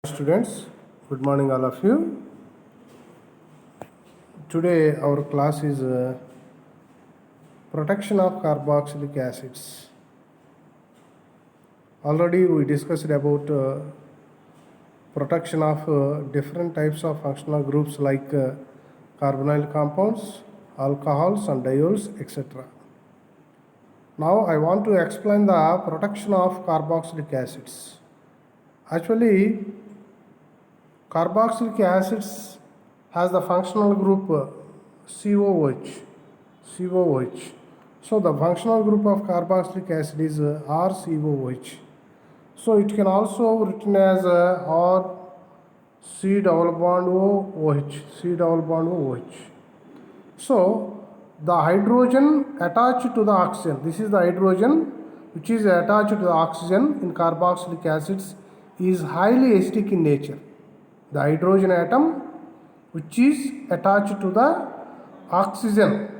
Students, good morning all of you. Today our class is protection of carboxylic acids. Already we discussed about protection of different types of functional groups like carbonyl compounds, alcohols and diols, etc. Now I want to explain the protection of carboxylic acids. Actually, carboxylic acids has the functional group COOH. COOH. So the functional group of carboxylic acid is RCOOH. So it can also written as R C double bond OH. C double bond OH. So the hydrogen attached to the oxygen. This is the hydrogen which is attached to the oxygen in carboxylic acids is highly acidic in nature. The hydrogen atom which is attached to the oxygen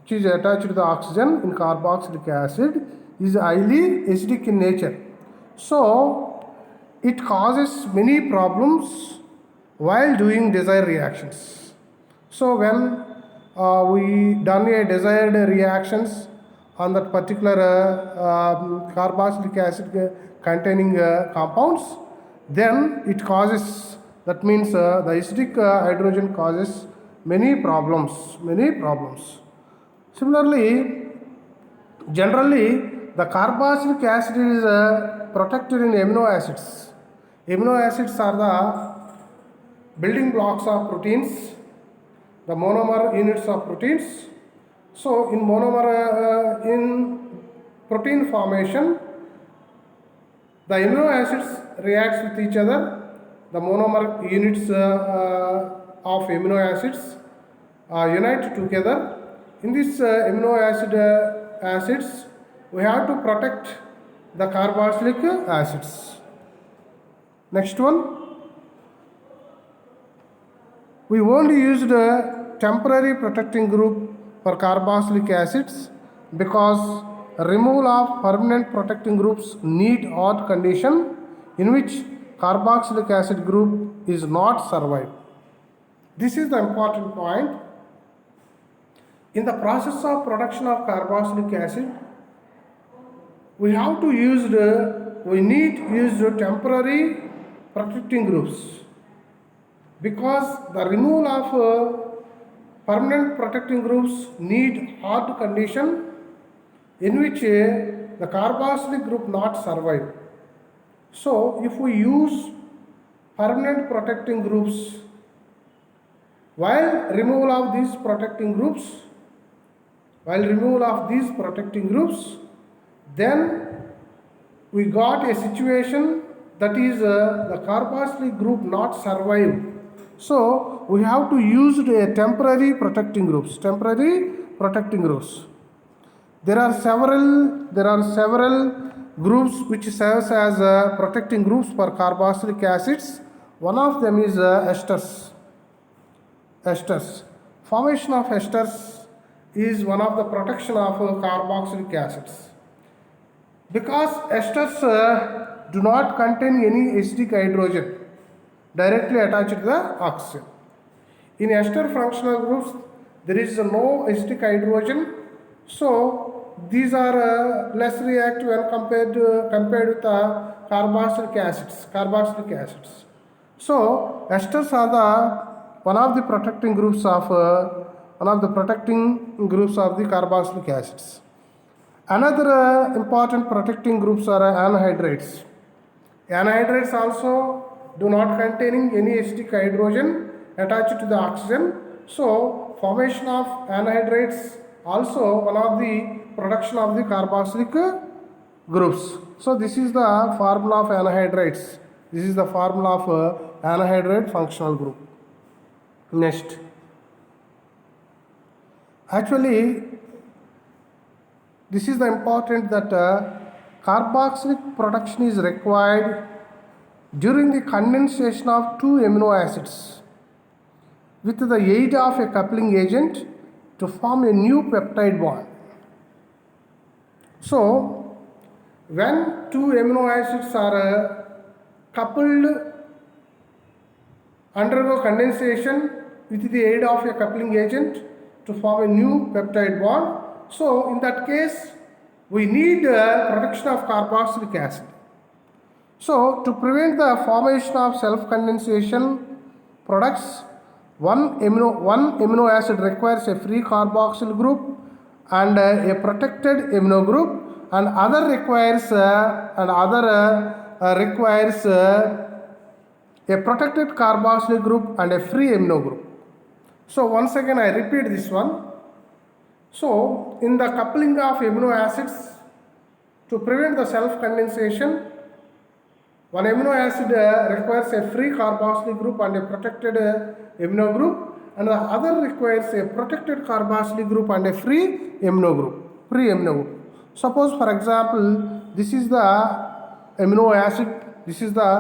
in carboxylic acid is highly acidic in nature. So it causes many problems while doing desired reactions. So when we done a desired reactions on that particular carboxylic acid containing compounds, then it causes, that means the acidic hydrogen causes many problems. Similarly, generally the carboxylic acid is protected in amino acids. Amino acids are the building blocks of proteins, the monomer units of proteins. So in monomer in protein formation, the amino acids reacts with each other. The monomer units of amino acids unite together. In this amino acids, we have to protect the carboxylic acids. Next one. We only used a temporary protecting group for carboxylic acids because removal of permanent protecting groups need odd condition in which carboxylic acid group is not survived. This is the important point. In the process of production of carboxylic acid, we need use temporary protecting groups because the removal of permanent protecting groups need hard condition in which the carboxylic group not survive. So if we use permanent protecting groups, while removal of these protecting groups, then we got a situation that is the carboxylic group not survive. So we have to use a temporary protecting groups. There are several groups which serves as protecting groups for carboxylic acids. One of them is esters. Formation of esters is one of the protection of carboxylic acids. Because esters do not contain any acidic hydrogen directly attached to the oxygen. In ester functional groups, there is no acidic hydrogen, so these are less reactive when compared with the carboxylic acids. So esters are one of the protecting groups of the carboxylic acids. Another important protecting groups are anhydrides. Anhydrides also do not containing any acidic hydrogen attached to the oxygen. So formation of anhydrides also one of the production of the carboxylic groups. So this is the formula of anhydrides. This is the formula of anhydride functional group. Next. Actually, this is the important that carboxylic production is required during the condensation of two amino acids with the aid of a coupling agent to form a new peptide bond. So when two amino acids are coupled undergo condensation with the aid of a coupling agent to form a new peptide bond. So in that case we need production of carboxylic acid. So to prevent the formation of self-condensation products, one amino acid requires a free carboxyl group and a protected amino group, and other requires a protected carboxylic group and a free amino group. So once again I repeat this one. So in the coupling of amino acids, to prevent the self-condensation, one amino acid requires a free carboxylic group and a protected amino group, and the other requires a protected carboxylic group and a free amino group. Suppose for example, this is the amino acid, this is the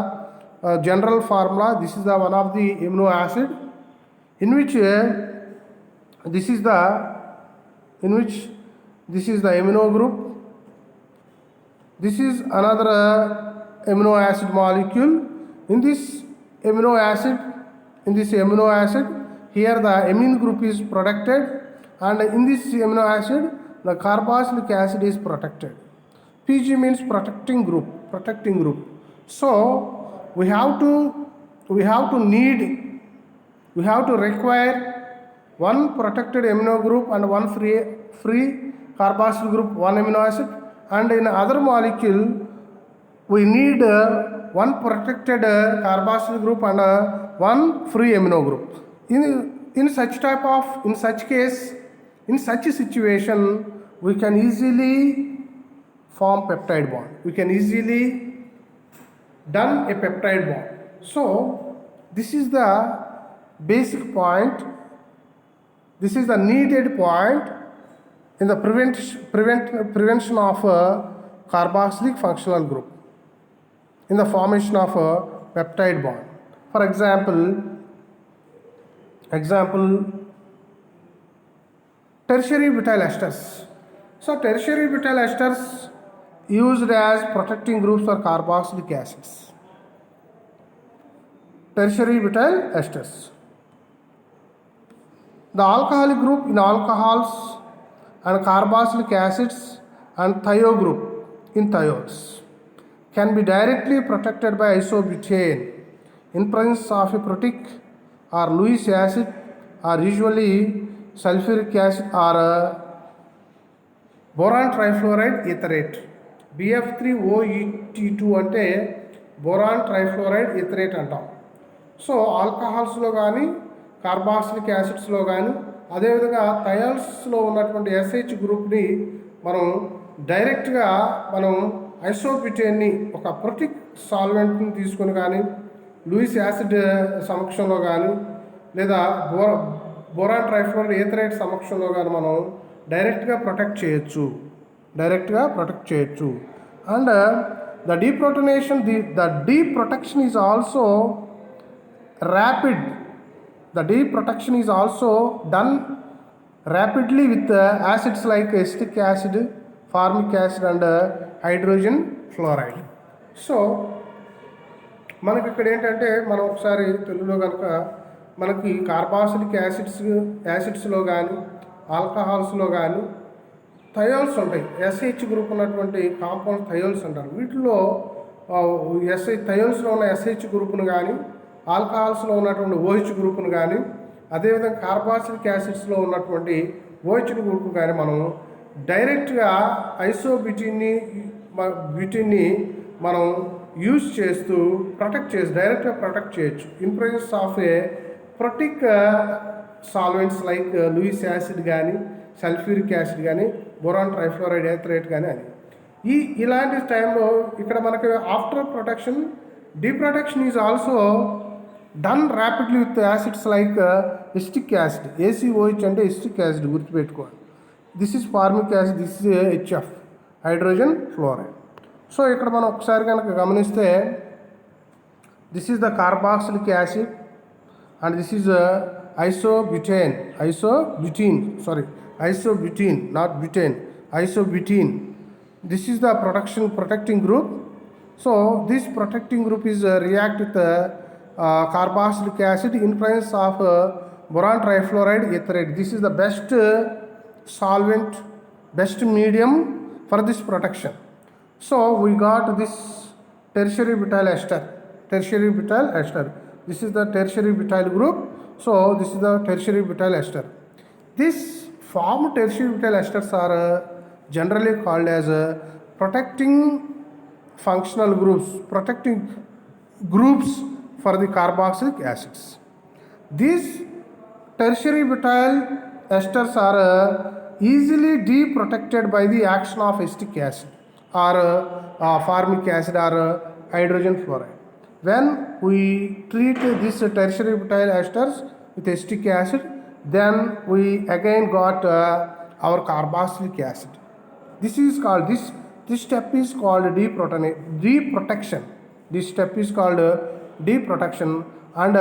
general formula, this is the one of the amino acid in which this is the amino group, this is another amino acid molecule. In this amino acid, here the amine group is protected, and in this amino acid the carboxylic acid is protected. Pg means protecting group. So we have to require one protected amino group and one free carboxyl group, one amino acid, and in other molecule we need one protected carboxyl group and one free amino group. In such situation we can easily form peptide bond. We can easily done a peptide bond. So this is the basic point. This is the needed point in the prevention of a carboxylic functional group in the formation of a peptide bond. For example, tertiary butyl esters. So tertiary butyl esters used as protecting groups for carboxylic acids. Tertiary butyl esters. The alcoholic group in alcohols and carboxylic acids and thio group in thiols can be directly protected by isobutane in presence of a protic or Lewis acid, or usually sulfuric acid or boron trifluoride etherate. BF3OET2 అంటే boron trifluoride ఇథరేట్ అంటాం. So ఆల్కహాల్స్లో కానీ carboxylic యాసిడ్స్లో కానీ అదేవిధంగా థయాల్స్లో ఉన్నటువంటి SH గ్రూప్ని మనం డైరెక్ట్గా ఐసోబ్యూటేన్ని ఒక ప్రొటిక్ సాల్వెంట్ని తీసుకొని కానీ లూయిస్ యాసిడ్ సమక్షంలో కానీ లేదా బోరాన్ ట్రైఫ్లోరైడ్ ఈథరైడ్ సమక్షంలో కానీ మనం డైరెక్ట్గా ప్రొటెక్ట్ చేయొచ్చు. And the deprotection is also rapid. The deprotection is also done rapidly with acids like acetic acid, formic acid and hydrogen fluoride. So మనకి ఇక్కడ ఏంటంటే మనం ఒకసారి తెలుగులో కనుక మనకి కార్బాక్సిలిక్ యాసిడ్స్లో కానీ ఆల్కహాల్స్లో కానీ థయోల్స్ ఉంటాయి. ఎస్హెచ్ గ్రూప్ ఉన్నటువంటి కాంపౌండ్ థయోల్స్ అంటారు. వీటిలో థయోల్స్లో ఉన్న ఎస్హెచ్ గ్రూప్ను కానీ ఆల్కహాల్స్లో ఉన్నటువంటి ఓహెచ్ గ్రూప్ను కానీ అదేవిధంగా కార్బాక్సిలిక్ యాసిడ్స్లో ఉన్నటువంటి ఓహెచ్ గ్రూప్ కానీ మనం డైరెక్ట్గా బ్యూటిన్ని మనం యూజ్ చేస్తూ డైరెక్ట్గా ప్రొటెక్ట్ చేయొచ్చు in presence of a protic solvents like Lewis acid కానీ సల్ఫ్యూరిక్ యాసిడ్ కానీ బోరాన్ ట్రైఫ్లోరైడ్ ఎథరేట్ కానీ అని ఇలాంటి టైంలో ఇక్కడ మనకి after protection deprotection is also done rapidly with acids like acetic acid. ACOH అంటే ఎస్టిక్ యాసిడ్ గుర్తుపెట్టుకోవాలి. This is formic acid, this is HF hydrogen fluoride. So ఇక్కడ మనం ఒకసారి కనుక గమనిస్తే this is the carboxylic acid and this is isobutene, not butane, isobutene. This is the protecting group. So this protecting group is react with carboxylic acid in presence of boron trifluoride etherate. This is the best solvent, best medium for this protection. So we got this tertiary butyl ester. Tertiary butyl ester. This is the tertiary butyl group. So this is the tertiary butyl ester. This formed tertiary butyl esters are generally called as protecting functional groups, protecting groups for the carboxylic acids. These tertiary butyl esters are easily deprotected by the action of acetic acid or formic acid or hydrogen fluoride. When we treat these tertiary butyl esters with acetic acid, then we again got our carboxylic acid. This step is called deprotection. This step is called deprotection, and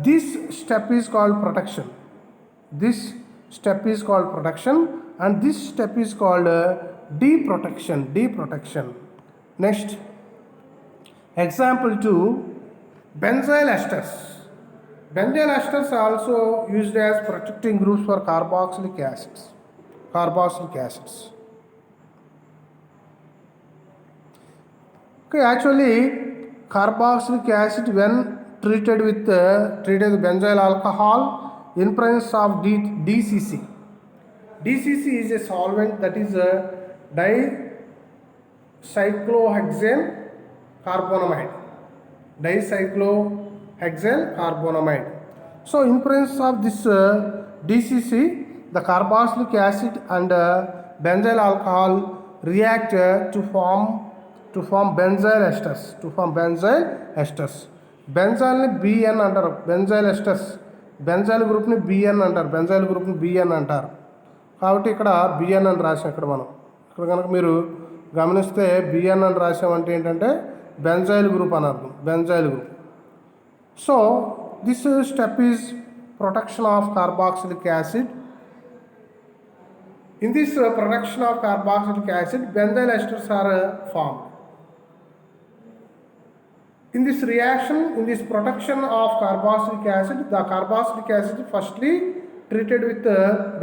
this step is called protection. This step is called protection, and this step is called deprotection. Next, example 2, benzyl esters. Benzyl esters are also used as protecting groups for carboxylic acids. Okay, actually, carboxylic acid when treated with benzyl alcohol in presence of DCC. DCC is a solvent that is dicyclohexane carbonamide. So in presence of this DCC, the carboxylic acid and benzyl alcohol react to form benzyl esters. Benzyl ni BN అంటారు, benzyl esters. Benzyl గ్రూప్ని BN అంటారు. కాబట్టి ఇక్కడ BN అని రాసాం. ఇక్కడ కనుక మీరు గమనిస్తే BN అని రాసామంటే ఏంటంటే బెంజైల్ గ్రూప్ అని అర్థం, benzyl group. So this step is protection of carboxylic acid. In this production of carboxylic acid, benzyl esters are formed. In this reaction, in this production of carboxylic acid, the carboxylic acid firstly treated with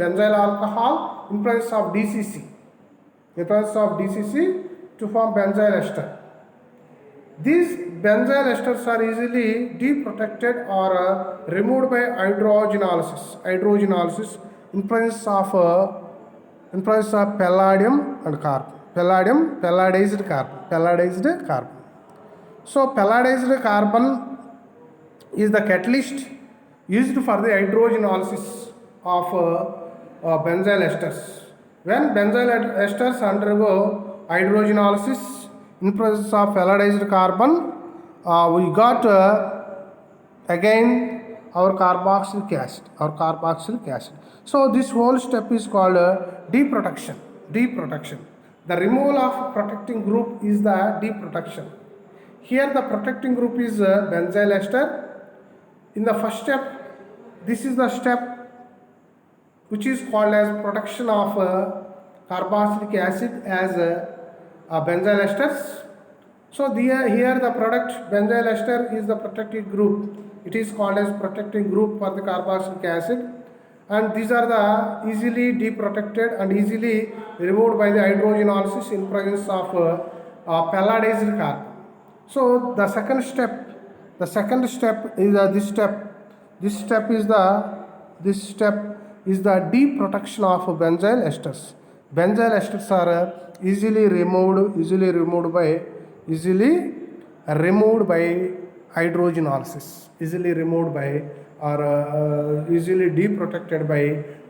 benzyl alcohol in presence of DCC. To form benzyl ester. These benzyl esters are easily deprotected or removed by hydrogenolysis in presence of palladium and carbon. Palladized carbon. So palladized carbon is the catalyst used for the hydrogenolysis of benzyl esters. When benzyl esters undergo hydrogenolysis in presence of palladized carbon, we got again our carboxylic acid. So this whole step is called deprotection. The removal of protecting group is the deprotection. Here the protecting group is benzyl ester. In the first step, this is the step which is called as protection of carboxylic acid as benzyl esters. So here the product benzyl ester is the protective group. It is called as protecting group for the carboxylic acid, and these are the easily deprotected and easily removed by the hydrogenolysis in presence of palladized carbon. So the second step is this step. This step is the deprotection of benzyl esters. Benzyl esters are easily removed by hydrogenolysis. Easily deprotected by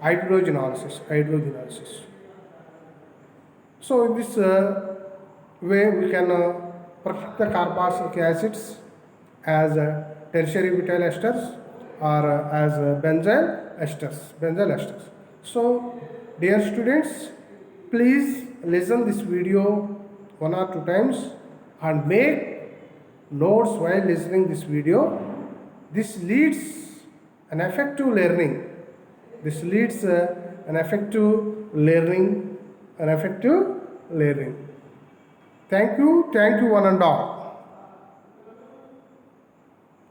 hydrogenolysis. So in this way we can protect the carboxylic acids as tertiary butyl esters or as benzyl esters. So dear students, please listen this video 1 or 2 times and make notes while listening this video. This leads an effective learning. Thank you one and all.